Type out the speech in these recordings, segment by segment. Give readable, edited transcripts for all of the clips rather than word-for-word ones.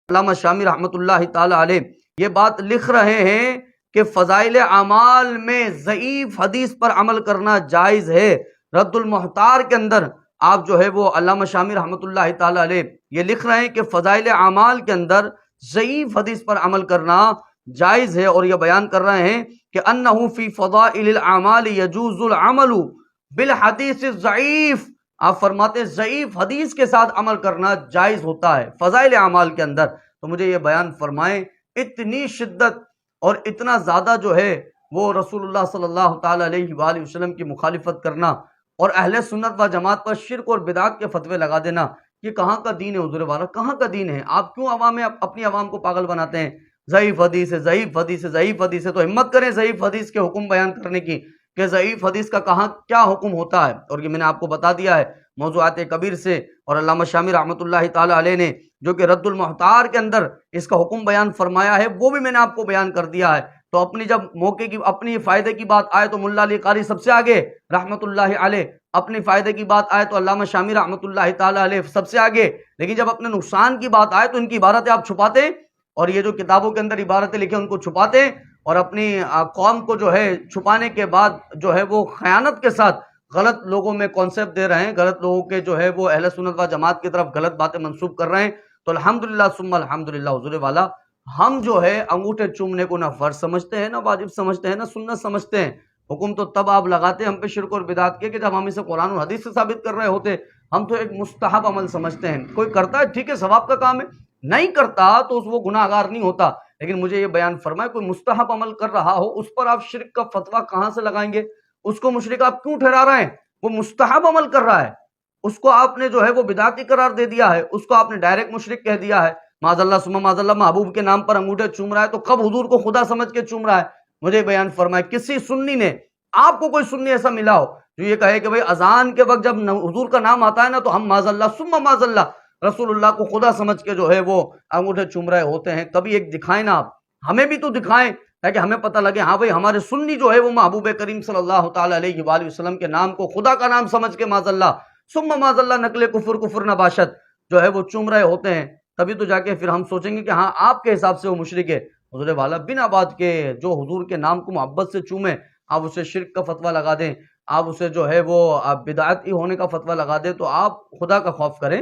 علامہ شامی رحمۃ اللہ تعالی علیہ یہ بات لکھ رہے ہیں کہ فضائل اعمال میں ضعیف حدیث پر عمل کرنا جائز ہے۔ رد المحتار کے اندر آپ جو ہے وہ علامہ شامی رحمۃ اللہ تعالی علیہ یہ لکھ رہے ہیں کہ فضائل اعمال کے اندر ضعیف حدیث پر عمل کرنا جائز ہے، اور یہ بیان کر رہے ہیں کہ انہ فی فضائل الاعمال یجوز العمل بالحدیث الضعیف۔ آپ فرماتے ہیں ضعیف حدیث کے ساتھ عمل کرنا جائز ہوتا ہے فضائل اعمال کے اندر۔ تو مجھے یہ بیان فرمائیں، اتنی شدت اور اتنا زیادہ جو ہے وہ رسول اللہ صلی اللہ تعالی علیہ وآلہ وسلم کی مخالفت کرنا اور اہل سنت و جماعت پر شرک اور بدعت کے فتوے لگا دینا، یہ کہاں کا دین ہے حضور والا؟ کہاں کا دین ہے؟ آپ کیوں اپنی عوام کو پاگل بناتے ہیں؟ ضعیف حدیث ہے، ضعیف حدیث ہے، ضعیف حدیث ہے، تو ہمت کریں ضعیف حدیث کے حکم بیان کرنے کی کہ ضعیف حدیث کا کہاں کیا حکم ہوتا ہے۔ اور یہ میں نے آپ کو بتا دیا ہے موضوعات کبیر سے، اور علامہ شامی رحمۃ اللہ تعالی علیہ نے جو کہ رد المحتار کے اندر اس کا حکم بیان فرمایا ہے وہ بھی میں نے آپ کو بیان کر دیا ہے۔ تو اپنی جب موقع کی اپنی فائدے کی بات آئے تو ملا علی قاری سب سے آگے رحمۃ اللہ علیہ، اپنی فائدے کی بات آئے تو علامہ شامی رحمۃ اللہ تعالی علیہ سب سے آگے، لیکن جب اپنے نقصان کی بات آئے تو ان کی عبارتیں آپ چھپاتے ہیں، اور یہ جو کتابوں کے اندر عبارتیں لکھیں ان کو چھپاتے ہیں، اور اپنی قوم کو جو ہے چھپانے کے بعد جو ہے وہ خیانت کے ساتھ غلط لوگوں میں کانسیپٹ دے رہے ہیں، غلط لوگوں کے جو ہے وہ اہل سنت و جماعت کی طرف غلط باتیں منسوب کر رہے ہیں۔ تو الحمدللہ ثم الحمدللہ حضور والا، ہم جو ہے انگوٹھے چومنے کو نہ فرض سمجھتے ہیں، نہ واجب سمجھتے ہیں، نہ سنت سمجھتے ہیں۔ حکم تو تب آپ لگاتے ہیں ہم پہ شرک اور بدعت کے کہ جب ہم اسے قرآن و حدیث سے ثابت کر رہے ہوتے۔ ہم تو ایک مستحب عمل سمجھتے ہیں، کوئی کرتا ہے ٹھیک ہے ثواب کا کام ہے، نہیں کرتا تو وہ گناہ گار نہیں ہوتا۔ لیکن مجھے یہ بیان فرمائے کوئی مستحب عمل کر رہا ہو اس پر آپ شرک کا فتویٰ کہاں سے لگائیں گے؟ اس کو مشرک آپ کیوں ٹھہرا رہے ہیں؟ وہ مستحب عمل کر رہا ہے، اس کو آپ نے جو ہے وہ بدعتی قرار دے دیا ہے، اس کو آپ نے ڈائریکٹ مشرک کہہ دیا ہے۔ معاذ اللہ ثم معاذ اللہ محبوب کے نام پر انگوٹھے چوم رہا ہے تو کب حضور کو خدا سمجھ کے چوم رہا ہے؟ مجھے بیان فرمائے کسی سنی نے، آپ کو کوئی سنی ایسا ملا ہو جو یہ کہے کہ بھئی اذان کے وقت جب حضور کا نام آتا ہے نا تو ہم معاذ اللہ ثم معاذ اللہ رسول اللہ کو خدا سمجھ کے جو ہے وہ انگوٹھے چوم رہے ہوتے ہیں؟ کبھی ایک دکھائیں نا، آپ ہمیں بھی تو دکھائیں تاکہ ہمیں پتہ لگے ہاں بھئی ہمارے سنی جو ہے وہ محبوب کریم صلی اللہ تعالی علیہ وآلہ وسلم کے نام کو خدا کا نام سمجھ کے معاذ اللہ ثم معاذ اللہ نقل کفر نباشت جو ہے وہ چوم رہے ہوتے ہیں۔ تبھی تو جا کے پھر ہم سوچیں گے کہ ہاں آپ کے حساب سے وہ مشرک ہے۔ حضور والا بنا بات کے جو حضور کے نام کو محبت سے چومیں، آپ اسے شرک کا فتویٰ لگا دیں، آپ اسے جو ہے وہ بدعتی ہونے کا فتویٰ لگا دیں، تو آپ خدا کا خوف کریں۔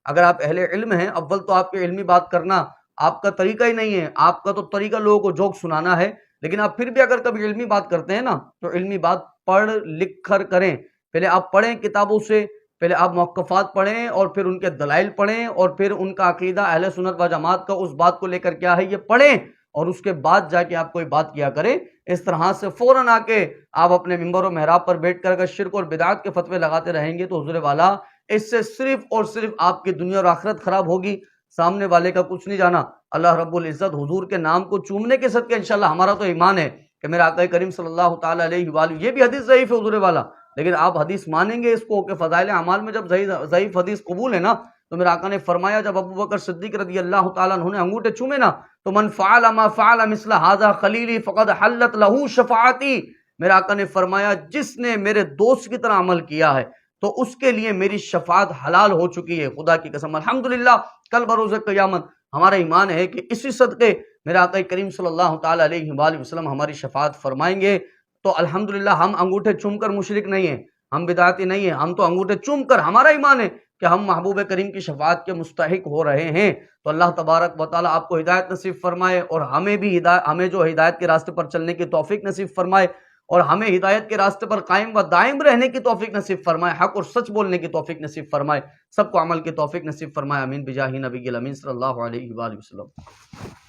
اگر آپ اہل علم ہیں، اول تو آپ کے علمی بات کرنا آپ کا طریقہ ہی نہیں ہے، آپ کا تو طریقہ لوگوں کو جوک سنانا ہے، لیکن آپ پھر بھی اگر کبھی علمی بات کرتے ہیں نا تو علمی بات پڑھ لکھ کر کریں۔ پہلے آپ پڑھیں کتابوں سے، پہلے آپ موقفات پڑھیں اور پھر ان کے دلائل پڑھیں اور پھر ان کا عقیدہ اہل سنت و جماعت کا اس بات کو لے کر کیا ہے یہ پڑھیں، اور اس کے بعد جا کے آپ کوئی بات کیا کریں۔ اس طرح سے فوراً آ کے آپ اپنے ممبر و محراب پر بیٹھ کر اگر شرک اور بدعات کے فتوے لگاتے رہیں گے تو حضور والا اس سے صرف اور صرف آپ کی دنیا اور آخرت خراب ہوگی، سامنے والے کا کچھ نہیں جانا۔ اللہ رب العزت حضور کے نام کو چومنے کے صدقے انشاءاللہ ہمارا تو ایمان ہے کہ میرا آقا کریم صلی اللہ تعالی علیہ وآلہ، یہ بھی حدیث ضعیف ہے حضور والا، لیکن آپ حدیث مانیں گے اس کو کہ فضائل اعمال میں جب ضعیف حدیث قبول ہے نا تو میرا آقا نے فرمایا جب ابو بکر صدیق رضی اللہ تعالیٰ عنہ نے انگوٹھے چومے نا تو من فعل ما فعل مثل هذا خلیلی فقد حلت له شفاعتی، میرا آقا نے فرمایا جس نے میرے دوست کی طرح عمل کیا ہے تو اس کے لیے میری شفاعت حلال ہو چکی ہے، خدا کی قسم۔ الحمدللہ کل بروز قیامت ہمارا ایمان ہے کہ اسی صدقے میرا آقا کریم صلی اللہ تعالی علیہ وآلہ وسلم ہماری شفاعت فرمائیں گے۔ تو الحمدللہ ہم انگوٹھے چوم کر مشرک نہیں ہیں، ہم بدعتی نہیں ہیں، ہم تو انگوٹھے چوم کر ہمارا ایمان ہے کہ ہم محبوب کریم کی شفاعت کے مستحق ہو رہے ہیں۔ تو اللہ تبارک و تعالیٰ آپ کو ہدایت نصیب فرمائے اور ہمیں بھی ہمیں جو ہدایت کے راستے پر چلنے کی توفیق نصیب فرمائے اور ہمیں ہدایت کے راستے پر قائم و دائم رہنے کی توفیق نصیب فرمائے، حق اور سچ بولنے کی توفیق نصیب فرمائے، سب کو عمل کی توفیق نصیب فرمائے، آمین بجاہ نبی الامین صلی اللہ علیہ وآلہ وسلم۔